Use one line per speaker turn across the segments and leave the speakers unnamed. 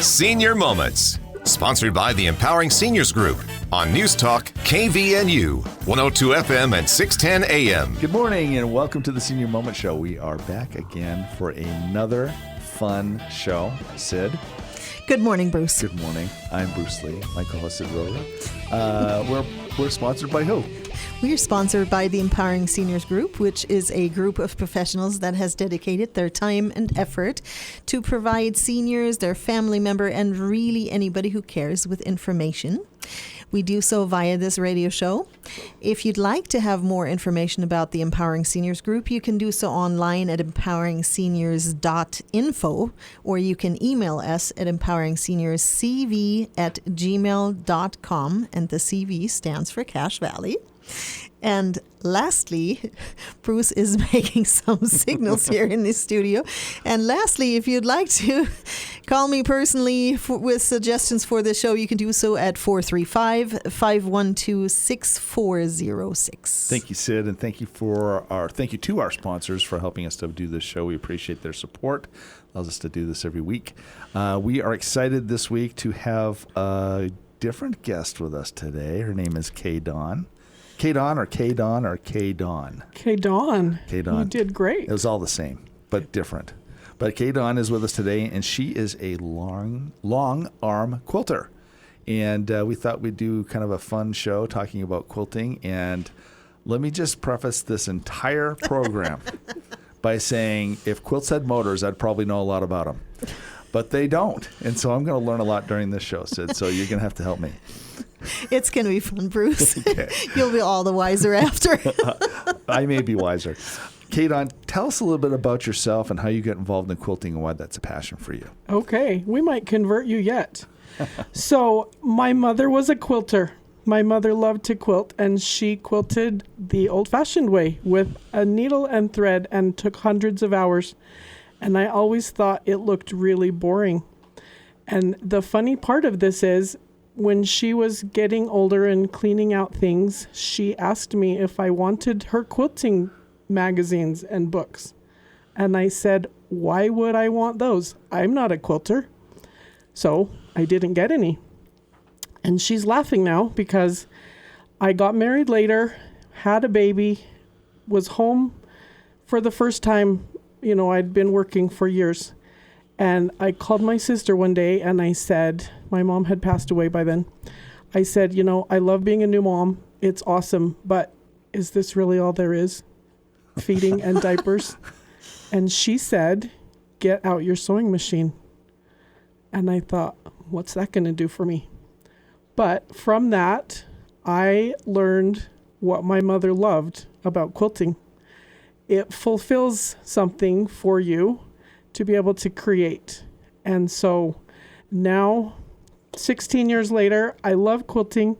Senior Moments, sponsored by the Empowering Seniors Group on News Talk KVNU, 102 FM and 610 AM.
Good morning and welcome to the Senior Moment Show. We are back again for another fun show. Sid.
Good morning, Bruce.
Good morning. I'm Bruce Lee. My co-host Sid Rora. We're sponsored by who?
We are sponsored by the Empowering Seniors Group, which is a group of professionals that has dedicated their time and effort to provide seniors, their family member, and really anybody who cares with information. We do so via this radio show. If you'd like to have more information about the Empowering Seniors Group, you can do so online at empoweringseniors.info, or you can email us at empoweringseniorscv@gmail.com, and the CV stands for Cache Valley. And lastly, Bruce is making some signals here in the studio. And lastly, if you'd like to call me personally with suggestions for the show, you can do so at 435-512-6406.
Thank you, Sid, and thank you to our sponsors for helping us to do this show. We appreciate their support. Allows us to do this every week. We are excited this week to have a different guest with us today. Her name is Dawn. Dawn or Dawn or Dawn?
Dawn.
Dawn.
You did great.
It was all the same, but different. But Dawn is with us today, and she is a long arm quilter. And we thought we'd do kind of a fun show talking about quilting. And let me just preface this entire program by saying if quilts had motors, I'd probably know a lot about them. But they don't. And so I'm going to learn a lot during this show, Sid. So you're going to have to help me.
It's going to be fun, Bruce.
Okay.
You'll be all the wiser after.
I may be wiser. Dawn, tell us a little bit about yourself and how you got involved in quilting and why that's a passion for you.
Okay, we might convert you yet. So my mother was a quilter. My mother loved to quilt, and she quilted the old-fashioned way with a needle and thread and took hundreds of hours. And I always thought it looked really boring. And the funny part of this is, when she was getting older and cleaning out things, she asked me if I wanted her quilting magazines and books. And I said, why would I want those? I'm not a quilter. So I didn't get any. And she's laughing now because I got married later, had a baby, was home for the first time. You know, I'd been working for years. And I called my sister one day and I said, my mom had passed away by then. I said, you know, I love being a new mom. It's awesome. But is this really all there is? Feeding and diapers? And she said, get out your sewing machine. And I thought, what's that going to do for me? But from that, I learned what my mother loved about quilting. It fulfills something for you to be able to create. And so now, 16 years later, I love quilting,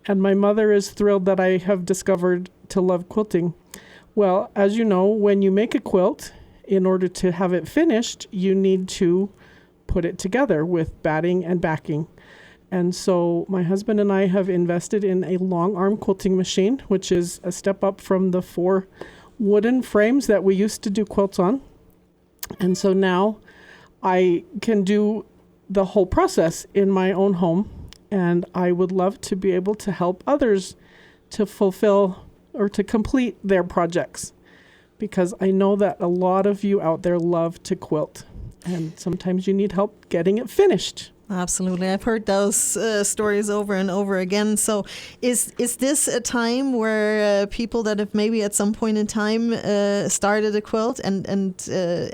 and my mother is thrilled that I have discovered to love quilting. Well, as you know, when you make a quilt, in order to have it finished, you need to put it together with batting and backing. And so my husband and I have invested in a long arm quilting machine, which is a step up from the 4 wooden frames that we used to do quilts on. And so now I can do the whole process in my own home, and I would love to be able to help others to fulfill or to complete their projects, because I know that a lot of you out there love to quilt, and sometimes you need help getting it finished.
Absolutely. I've heard those stories over and over again. So is this a time where people that have maybe at some point in time started a quilt and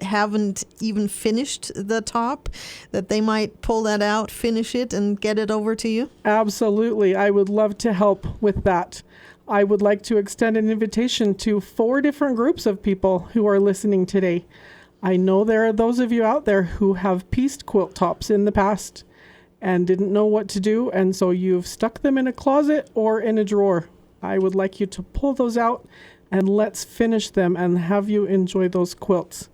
haven't even finished the top, that they might pull that out, finish it, and get it over to you?
Absolutely. I would love to help with that. I would like to extend an invitation to 4 different groups of people who are listening today. I know there are those of you out there who have pieced quilt tops in the past and didn't know what to do, and so you've stuck them in a closet or in a drawer. I would like you to pull those out and let's finish them and have you enjoy those quilts.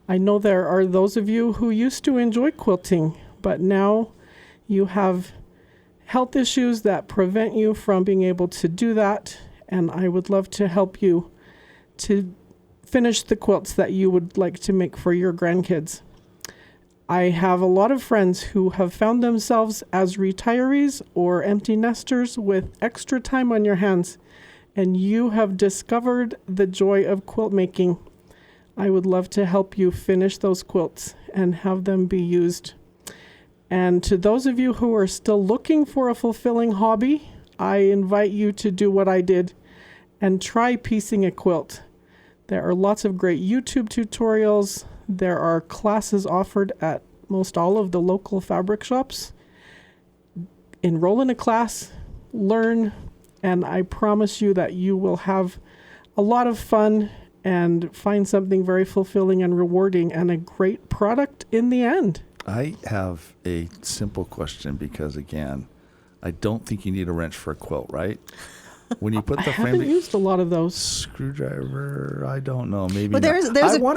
I know there are those of you who used to enjoy quilting, but now you have health issues that prevent you from being able to do that, and I would love to help you to finish the quilts that you would like to make for your grandkids. I have a lot of friends who have found themselves as retirees or empty nesters with extra time on your hands, and you have discovered the joy of quilt making. I would love to help you finish those quilts and have them be used. And to those of you who are still looking for a fulfilling hobby, I invite you to do what I did and try piecing a quilt. There are lots of great YouTube tutorials. There are classes offered at most all of the local fabric shops. Enroll in a class, learn, and I promise you that you will have a lot of fun and find something very fulfilling and rewarding and a great product in the end.
I have a simple question because, again, I don't think you need a wrench for a quilt, right? When you put the
I haven't used a lot of those.
Screwdriver, I don't know. Maybe
But there's
not.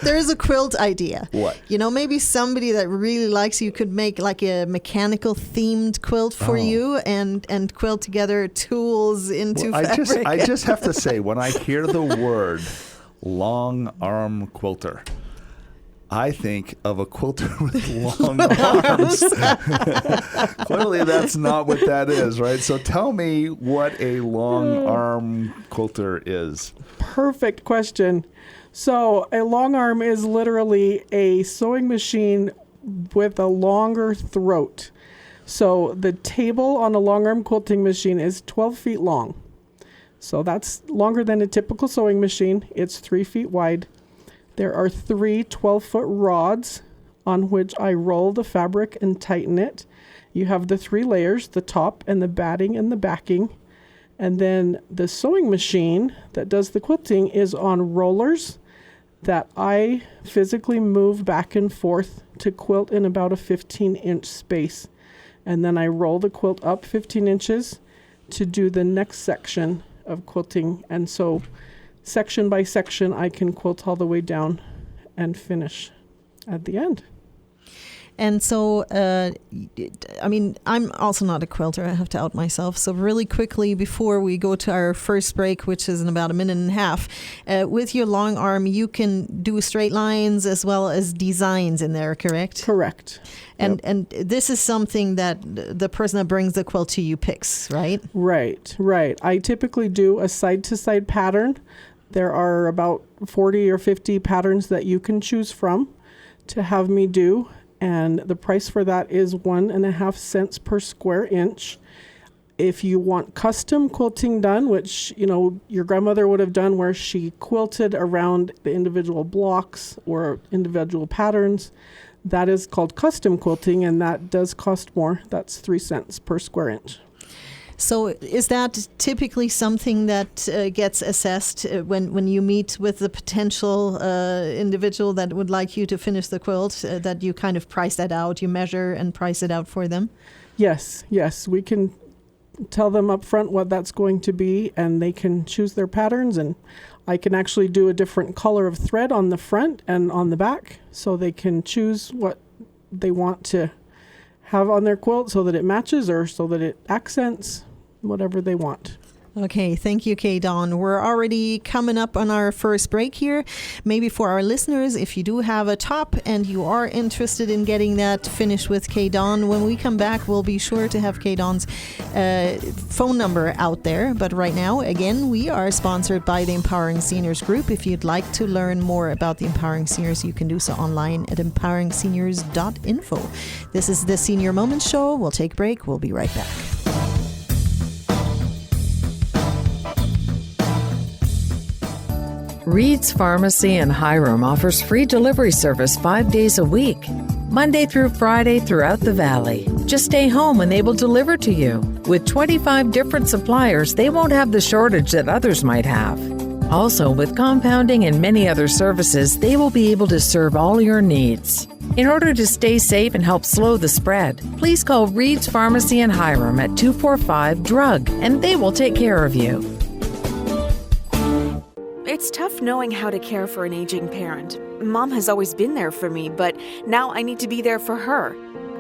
there's a quilt idea.
What?
Maybe somebody that really likes you could make like a mechanical themed quilt for you and quilt together tools into fabric.
I just have to say, when I hear the word long arm quilter, I think of a quilter with long arms. Clearly, that's not what that is, right? So tell me what a long arm quilter is.
Perfect question. So a long arm is literally a sewing machine with a longer throat. So the table on a long arm quilting machine is 12 feet long. So that's longer than a typical sewing machine. It's 3 feet wide. There are 3 12-foot rods on which I roll the fabric and tighten it. You have the 3 layers, the top and the batting and the backing. And then the sewing machine that does the quilting is on rollers that I physically move back and forth to quilt in about a 15-inch space. And then I roll the quilt up 15 inches to do the next section of quilting. And so section by section, I can quilt all the way down and finish at the end.
And so, I'm also not a quilter. I have to out myself. So really quickly, before we go to our first break, which is in about a minute and a half, with your long arm, you can do straight lines as well as designs in there, correct?
Correct.
And this is something that the person that brings the quilt to you picks, right?
Right. I typically do a side-to-side pattern. There are about 40 or 50 patterns that you can choose from to have me do. And the price for that is 1.5 cents per square inch. If you want custom quilting done, which, your grandmother would have done where she quilted around the individual blocks or individual patterns, that is called custom quilting, and that does cost more. That's 3 cents per square inch.
So is that typically something that gets assessed when you meet with the potential individual that would like you to finish the quilt, that you kind of price that out, you measure and price it out for them?
Yes. We can tell them up front what that's going to be, and they can choose their patterns, and I can actually do a different color of thread on the front and on the back, so they can choose what they want to have on their quilt so that it matches or so that it accents, whatever they want.
Okay, thank you, Kay Dawn. We're already coming up on our first break here. Maybe for our listeners, if you do have a top and you are interested in getting that finished with Kay Dawn, when we come back, we'll be sure to have Kay Dawn's phone number out there. But right now, again, we are sponsored by the Empowering Seniors Group. If you'd like to learn more about the Empowering Seniors, you can do so online at empoweringseniors.info. This is the Senior Moments Show. We'll take a break. We'll be right back.
Reed's Pharmacy in Hiram offers free delivery service 5 days a week, Monday through Friday throughout the valley. Just stay home and they will deliver to you. With 25 different suppliers, they won't have the shortage that others might have. Also, with compounding and many other services, they will be able to serve all your needs. In order to stay safe and help slow the spread, please call Reed's Pharmacy in Hiram at 245-DRUG, and they will take care of you.
It's tough knowing how to care for an aging parent. Mom has always been there for me, but now I need to be there for her.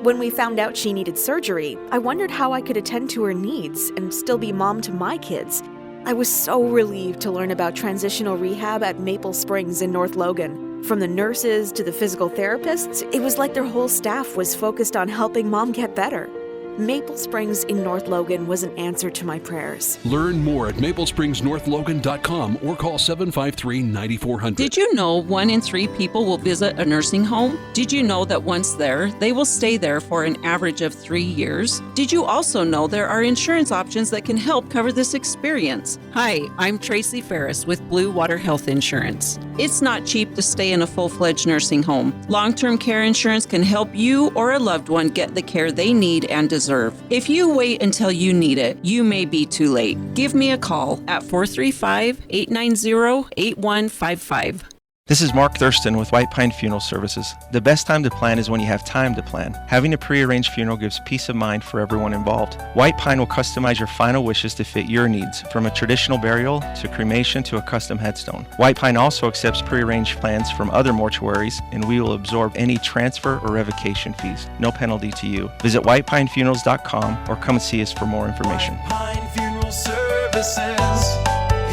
When we found out she needed surgery, I wondered how I could attend to her needs and still be mom to my kids. I was so relieved to learn about transitional rehab at Maple Springs in North Logan. From the nurses to the physical therapists, it was like their whole staff was focused on helping Mom get better. Maple Springs in North Logan was an answer to my prayers.
Learn more at maplespringsnorthlogan.com or call 753-9400.
Did you know 1 in 3 people will visit a nursing home? Did you know that once there, they will stay there for an average of 3 years? Did you also know there are insurance options that can help cover this experience? Hi, I'm Tracy Ferris with Blue Water Health Insurance. It's not cheap to stay in a full-fledged nursing home. Long-term care insurance can help you or a loved one get the care they need and deserve. If you wait until you need it, you may be too late. Give me a call at 435-890-8155.
This is Mark Thurston with White Pine Funeral Services. The best time to plan is when you have time to plan. Having a pre-arranged funeral gives peace of mind for everyone involved. White Pine will customize your final wishes to fit your needs, from a traditional burial to cremation to a custom headstone. White Pine also accepts pre-arranged plans from other mortuaries, and we will absorb any transfer or revocation fees. No penalty to you. Visit whitepinefunerals.com or come and see us for more information.
White Pine Funeral Services,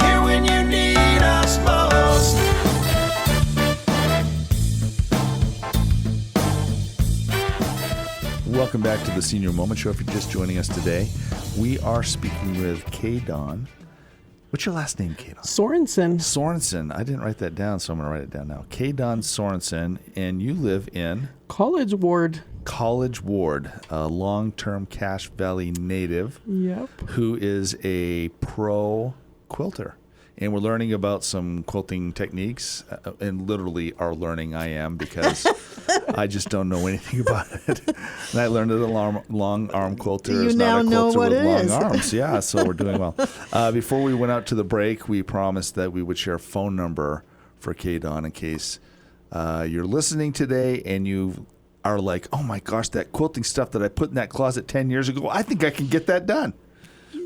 here when you need us most.
Welcome back to the Senior Moment Show. If you're just joining us today, we are speaking with Dawn. What's your last name, Dawn?
Sorensen.
Sorensen. I didn't write that down, so I'm going to write it down now. Dawn Sorensen, and you live in?
College Ward.
College Ward, a long-term Cache Valley native.
Yep.
Who is a pro quilter. And we're learning about some quilting techniques, and literally are learning. I am, because I just don't know anything about it. And I learned that a long arm quilter is not a quilter with long arms. Yeah, so we're doing well. Before we went out to the break, we promised that we would share a phone number for Dawn in case you're listening today and you are like, oh my gosh, that quilting stuff that I put in that closet 10 years ago, I think I can get that done.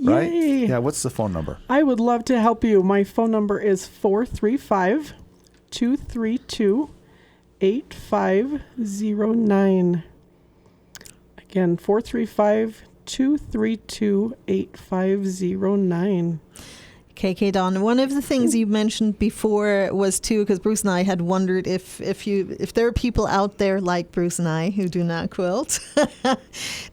Right?
Yay.
Yeah, what's the phone number?
I would love to help you. My phone number is 435-232-8509. Again, 435-232-8509.
Okay, Dawn. One of the things you mentioned before was too, because Bruce and I had wondered if there are people out there like Bruce and I who do not quilt.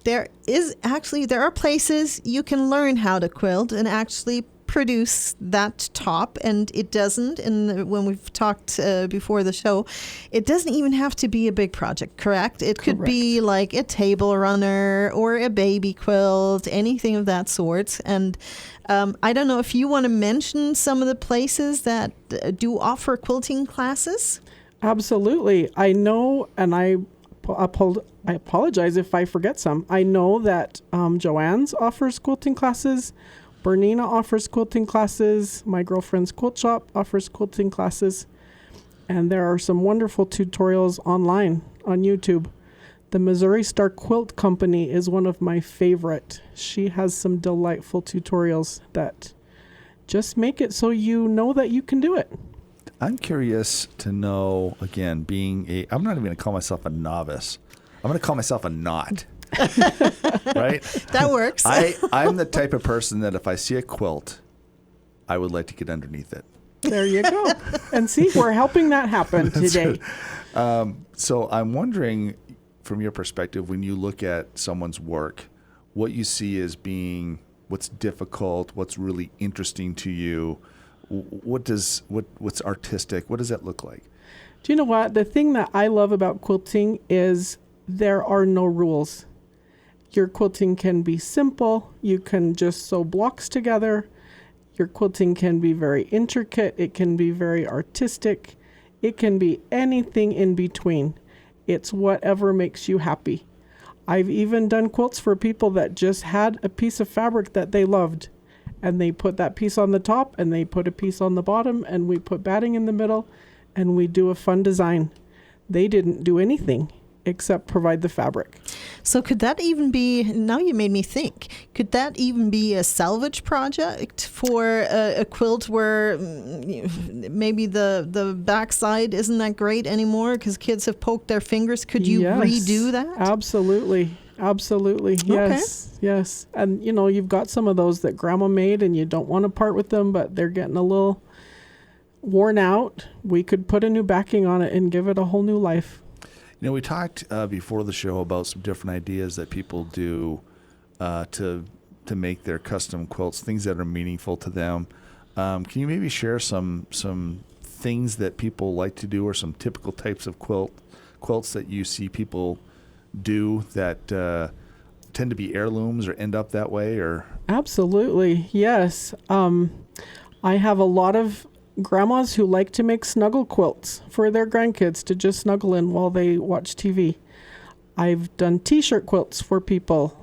There are places you can learn how to quilt and actually produce that top, and it doesn't, and when we've talked before the show, it doesn't even have to be a big project, correct? It could be like a table runner or a baby quilt, anything of that sort. And I don't know if you want to mention some of the places that do offer quilting classes.
Absolutely. I know, and I apologize if I forget some. I know that Joanne's offers quilting classes. Bernina offers quilting classes. My girlfriend's quilt shop offers quilting classes. And there are some wonderful tutorials online on YouTube. The Missouri Star Quilt Company is one of my favorite. She has some delightful tutorials that just make it so you know that you can do it.
I'm curious to know, again, I'm not even going to call myself a novice. I'm going to call myself a knot. Right?
That works.
I'm the type of person that if I see a quilt, I would like to get underneath it.
There you go. And see, we're helping that happen today.
So I'm wondering, from your perspective, when you look at someone's work, what you see as being what's difficult, what's really interesting to you, what's artistic, what does that look like?
Do you know what? The thing that I love about quilting is there are no rules. Your quilting can be simple. You can just sew blocks together. Your quilting can be very intricate. It can be very artistic. It can be anything in between. It's whatever makes you happy. I've even done quilts for people that just had a piece of fabric that they loved. And they put that piece on the top and they put a piece on the bottom and we put batting in the middle and we do a fun design. They didn't do anything except provide the fabric.
So could that even be, now you made me think, could that even be a salvage project for a quilt where maybe the backside isn't that great anymore because kids have poked their fingers? Could you redo that?
Absolutely. Absolutely. Yes.
Okay.
Yes. And you've got some of those that grandma made and you don't want to part with them, but they're getting a little worn out, we could put a new backing on it and give it a whole new life.
You know, we talked before the show about some different ideas that people do to make their custom quilts, things that are meaningful to them. Can you maybe share some things that people like to do, or some typical types of quilts that you see people do that tend to be heirlooms or end up that way? Or
Absolutely, yes. I have a lot of grandmas who like to make snuggle quilts for their grandkids to just snuggle in while they watch TV. I've done t-shirt quilts for people,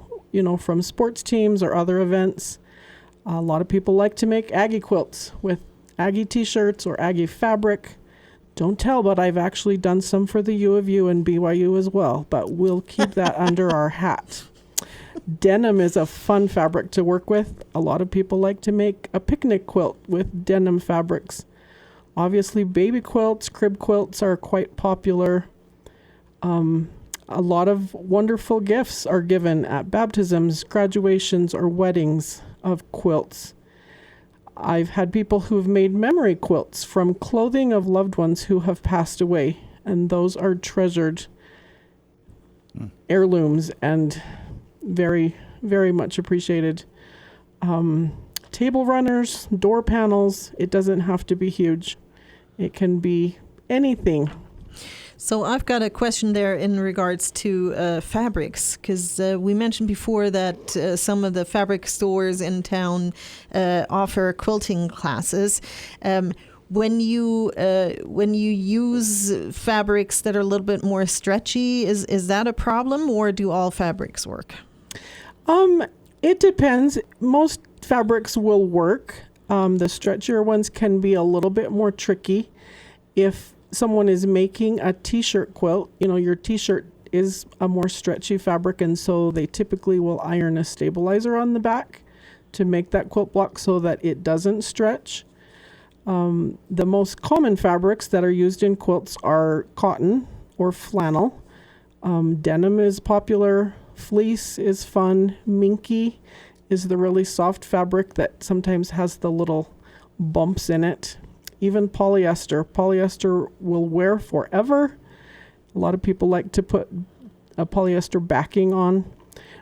from sports teams or other events. A lot of people like to make Aggie quilts with Aggie t-shirts or Aggie fabric. Don't tell, but I've actually done some for the U of U and BYU as well, but we'll keep that under our hat. Denim is a fun fabric to work with. A lot of people like to make a picnic quilt with denim fabrics. Obviously, baby quilts, crib quilts are quite popular. A lot of wonderful gifts are given at baptisms, graduations, or weddings of quilts. I've had people who've made memory quilts from clothing of loved ones who have passed away, and those are treasured heirlooms and very, very much appreciated. Table runners, door panels, it doesn't have to be huge. It can be anything.
So I've got a question there in regards to fabrics, because we mentioned before that some of the fabric stores in town offer quilting classes. When you use fabrics that are a little bit more stretchy, is that a problem, or do all fabrics work?
It depends. Most fabrics will work. The stretchier ones can be a little bit more tricky. If someone is making a t-shirt quilt, your t-shirt is a more stretchy fabric, and so they typically will iron a stabilizer on the back to make that quilt block so that it doesn't stretch. The most common fabrics that are used in quilts are cotton or flannel. Denim is popular. Fleece is fun. Minky is the really soft fabric that sometimes has the little bumps in it. Even polyester. Polyester will wear forever. A lot of people like to put a polyester backing on.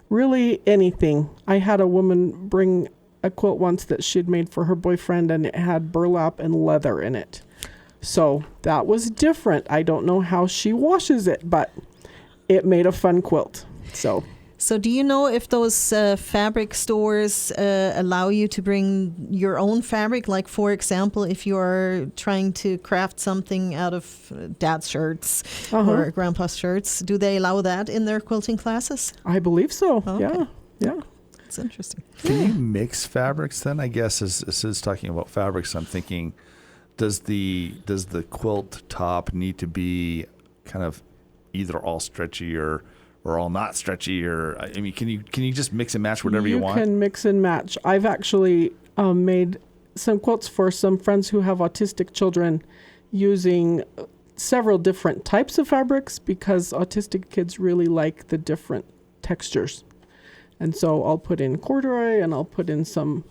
Really anything. I had a woman bring a quilt once that she'd made for her boyfriend, and it had burlap and leather in it. So that was different. I don't know how she washes it, but it made a fun quilt. So
do you know if those fabric stores allow you to bring your own fabric? Like, for example, if you're trying to craft something out of dad's shirts or grandpa's shirts, do they allow that in their quilting classes?
I believe so.
Okay.
Yeah.
That's interesting.
Can you mix fabrics then? I guess as is talking about fabrics, I'm thinking, does the quilt top need to be kind of either all stretchy or all not stretchy, or can you just mix and match whatever you want?
You can mix and match. I've actually made some quilts for some friends who have autistic children using several different types of fabrics, because autistic kids really like the different textures. And so I'll put in corduroy, and I'll put in some,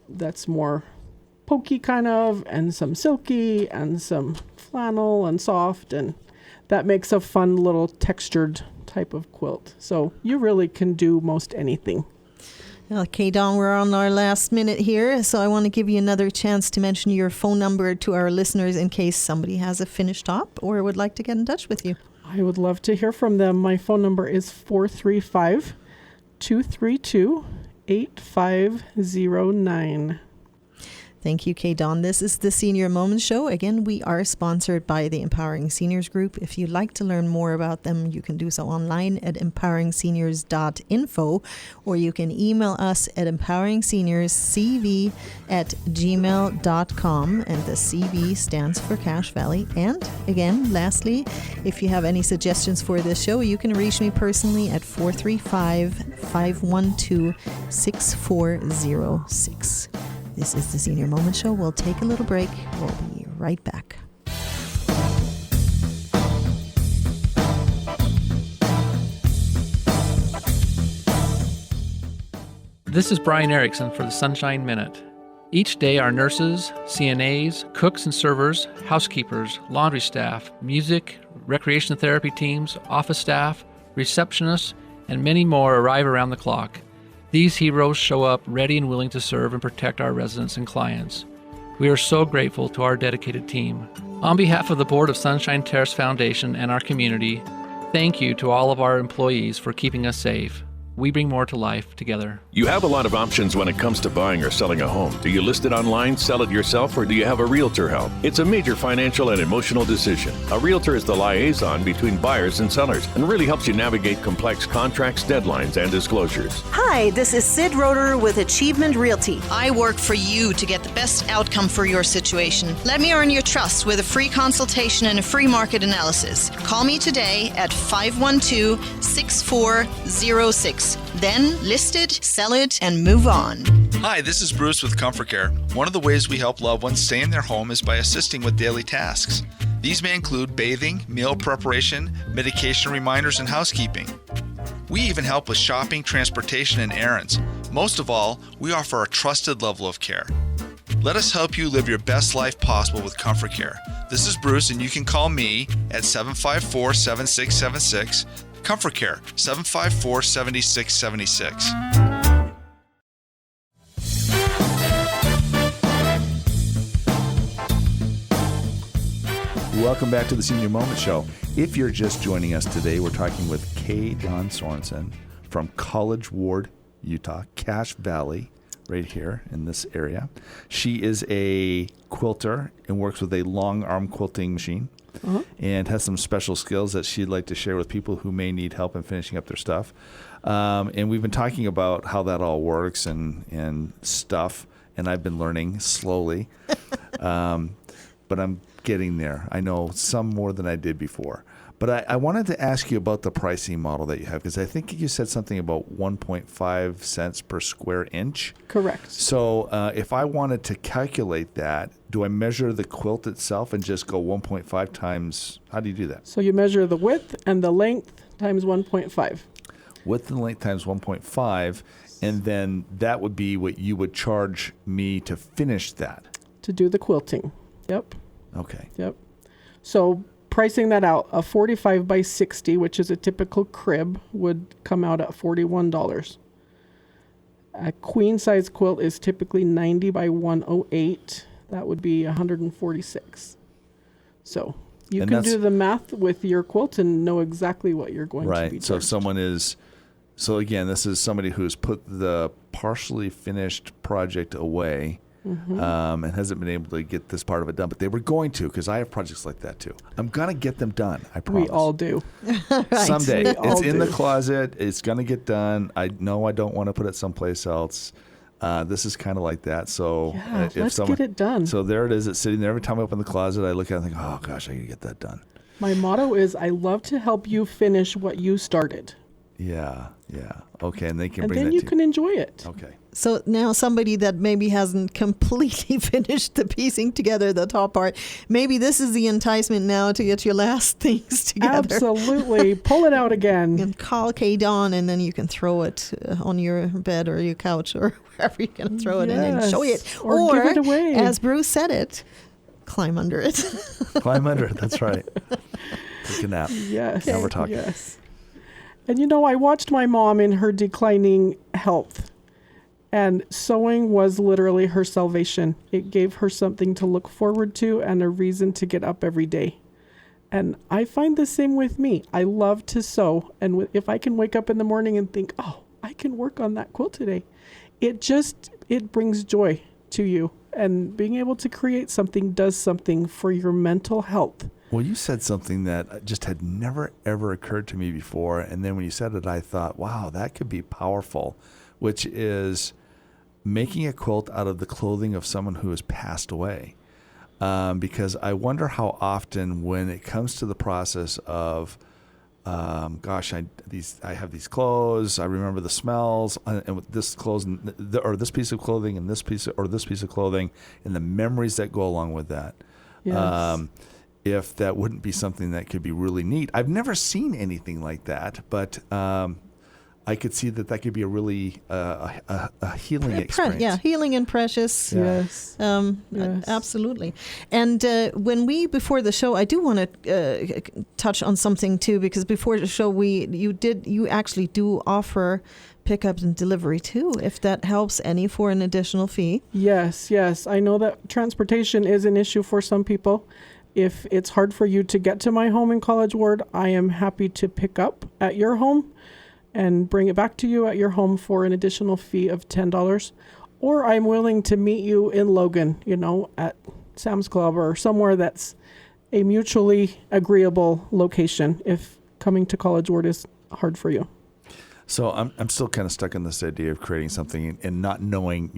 that's more pokey kind of, and some silky, and some flannel and soft, and that makes a fun little textured type of quilt. So you really can do most anything.
Okay, Dawn, we're on our last minute here, so I want to give you another chance to mention your phone number to our listeners in case somebody has a finished top or would like to get in touch with you.
I would love to hear from them. My phone number is 435-232-8509.
Thank you, Kay Dawn. This is the Senior Moments Show. Again, we are sponsored by the Empowering Seniors Group. If you'd like to learn more about them, you can do so online at empoweringseniors.info, or you can email us at empoweringseniors.cv@gmail.com, and the CV stands for Cache Valley. And again, lastly, if you have any suggestions for this show, you can reach me personally at 435-512-6406. This is the Senior Moment Show. We'll take a little break. We'll be right back.
This is Brian Erickson for the Sunshine Minute. Each day, our nurses, CNAs, cooks and servers, housekeepers, laundry staff, music, recreation therapy teams, office staff, receptionists, and many more arrive around the clock. These heroes show up ready and willing to serve and protect our residents and clients. We are so grateful to our dedicated team. On behalf of the Board of Sunshine Terrace Foundation and our community, thank you to all of our employees for keeping us safe. We bring more to life together.
You have a lot of options when it comes to buying or selling a home. Do you list it online, sell it yourself, or do you have a realtor help? It's a major financial and emotional decision. A realtor is the liaison between buyers and sellers and really helps you navigate complex contracts, deadlines, and disclosures.
Hi, this is Sid Roeder with Achievement Realty.
I work for you to get the best outcome for your situation. Let me earn your trust with a free consultation and a free market analysis. Call me today at 512-6406. Then list it, sell it, and move on.
Hi, this is Bruce with Comfort Care. One of the ways we help loved ones stay in their home is by assisting with daily tasks. These may include bathing, meal preparation, medication reminders, and housekeeping. We even help with shopping, transportation, and errands. Most of all, we offer a trusted level of care. Let us help you live your best life possible with Comfort Care. This is Bruce, and you can call me at 754-7676. Comfort Care, 754-7676.
Welcome back to the Senior Moment Show. If you're just joining us today, we're talking with Dawn Sorensen from College Ward, Utah, Cache Valley, right here in this area. She is a quilter and works with a long arm quilting machine. And has some special skills that she'd like to share with people who may need help in finishing up their stuff. And we've been talking about how that all works and stuff, and I've been learning slowly. But I'm getting there. I know some more than I did before. But I wanted to ask you about the pricing model that you have, because I think you said something about 1.5 cents per square inch.
Correct.
So if I wanted to calculate that, do I measure the quilt itself and just go 1.5 times? How do you do that?
So you measure the width and the length times 1.5.
Width and length times 1.5, and then that would be what you would charge me to finish that.
To do the quilting. Yep.
Okay.
Yep. So pricing that out, a 45 by 60, which is a typical crib, would come out at $41. A queen size quilt is typically 90 by 108. That would be $146. So you can do the math with your quilt and know exactly what you're going to be charged.
Right. So if someone is, so again, this is somebody who's put the partially finished project away. And hasn't been able to get this part of it done, but they were going to, because I have projects like that too. I'm gonna get them done. I promise.
We all do.
Right.
Someday. It's in the closet. It's gonna get done. I know I don't want to put it someplace else. This is kind of like that. So
yeah, let's get it done.
So there it is. It's sitting there. Every time I open the closet, I look at it and think, oh gosh, I can get that done.
My motto is, I love to help you finish what you started.
Yeah. Okay, and they can
and
bring
then
that
you
to
can enjoy it.
Okay.
So now somebody that maybe hasn't completely finished the piecing together the top part, maybe this is the enticement now to get your last things together.
Absolutely. Pull it out again.
And call Dawn, and then you can throw it on your bed or your couch or wherever you're going to throw it in and show it.
Or give it away.
As Bruce said it, climb under it.
Climb under it. That's right. Take a nap.
Yes.
Now we're talking.
Yes. And I watched my mom in her declining health. And sewing was literally her salvation. It gave her something to look forward to and a reason to get up every day. And I find the same with me. I love to sew. And if I can wake up in the morning and think, oh, I can work on that quilt today, it brings joy to you. And being able to create something does something for your mental health.
Well, you said something that just had never, ever occurred to me before. And then when you said it, I thought, wow, that could be powerful, which is making a quilt out of the clothing of someone who has passed away. Because I wonder how often when it comes to the process of, I have these clothes, I remember the smells, and with this clothes, or this piece of clothing, and this piece of clothing, and the memories that go along with that.
Yes.
If that wouldn't be something that could be really neat. I've never seen anything like that, but I I could see that could be a really a healing experience.
Yeah, healing and precious.
Yeah.
Yes.
Yes. Absolutely. And before the show, I do want to touch on something too, because before the show, you actually do offer pickup and delivery too, if that helps any, for an additional fee.
Yes. I know that transportation is an issue for some people. If it's hard for you to get to my home in College Ward, I am happy to pick up at your home and bring it back to you at your home for an additional fee of $10. Or I'm willing to meet you in Logan, at Sam's Club or somewhere that's a mutually agreeable location if coming to College Ward is hard for you.
So I'm still kind of stuck in this idea of creating something and not knowing,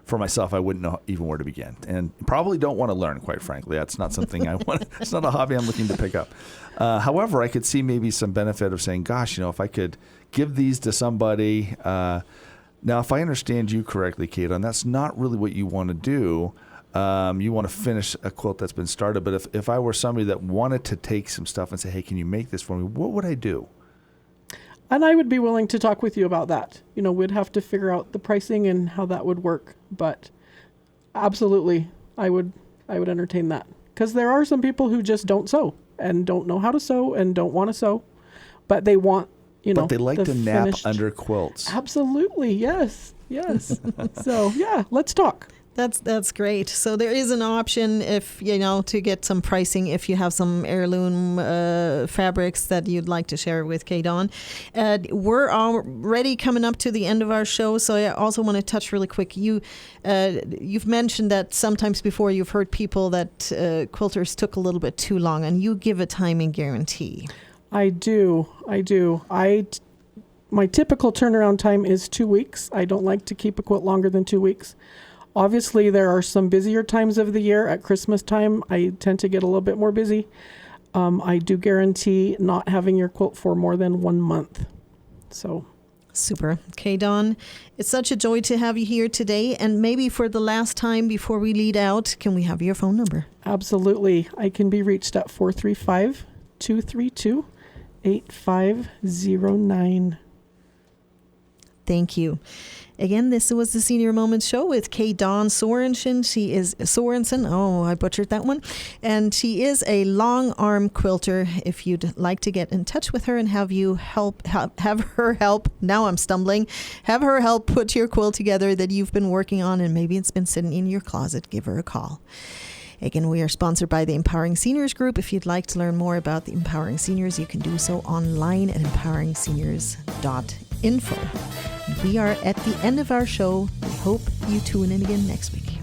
for myself, I wouldn't know even where to begin, and probably don't want to learn, quite frankly. That's not something I want. It's not a hobby I'm looking to pick up. However, I could see maybe some benefit of saying, gosh, if I could give these to somebody. Now, if I understand you correctly, Kate, and that's not really what you want to do. You want to finish a quilt that's been started. But if I were somebody that wanted to take some stuff and say, hey, can you make this for me? What would I do?
And I would be willing to talk with you about that. We'd have to figure out the pricing and how that would work. But absolutely, I would entertain that. Because there are some people who just don't sew and don't know how to sew and don't want to sew. But they want,
But they like to nap
finished
under quilts.
Absolutely, yes. So, yeah, let's talk.
That's great. So there is an option if, to get some pricing if you have some heirloom fabrics that you'd like to share with Kay Dawn. We're already coming up to the end of our show, so I also want to touch really quick. You've mentioned that sometimes before you've heard people that quilters took a little bit too long, and you give a timing guarantee.
I do. My typical turnaround time is 2 weeks. I don't like to keep a quilt longer than 2 weeks. Obviously, there are some busier times of the year. At Christmas time, I tend to get a little bit more busy. I do guarantee not having your quilt for more than 1 month. So,
super. Kay Dawn, it's such a joy to have you here today. And maybe for the last time before we lead out, can we have your phone number?
Absolutely. I can be reached at 435-232-8509.
Thank you. Again, this was the Senior Moments Show with Kay Dawn Sorensen. She is Sorensen. Oh, I butchered that one. And she is a long arm quilter. If you'd like to get in touch with her and have her help, now I'm stumbling, have her help put your quilt together that you've been working on and maybe it's been sitting in your closet, give her a call. Again, we are sponsored by the Empowering Seniors Group. If you'd like to learn more about the Empowering Seniors, you can do so online at empoweringseniors.info. We are at the end of our show. We hope you tune in again next week.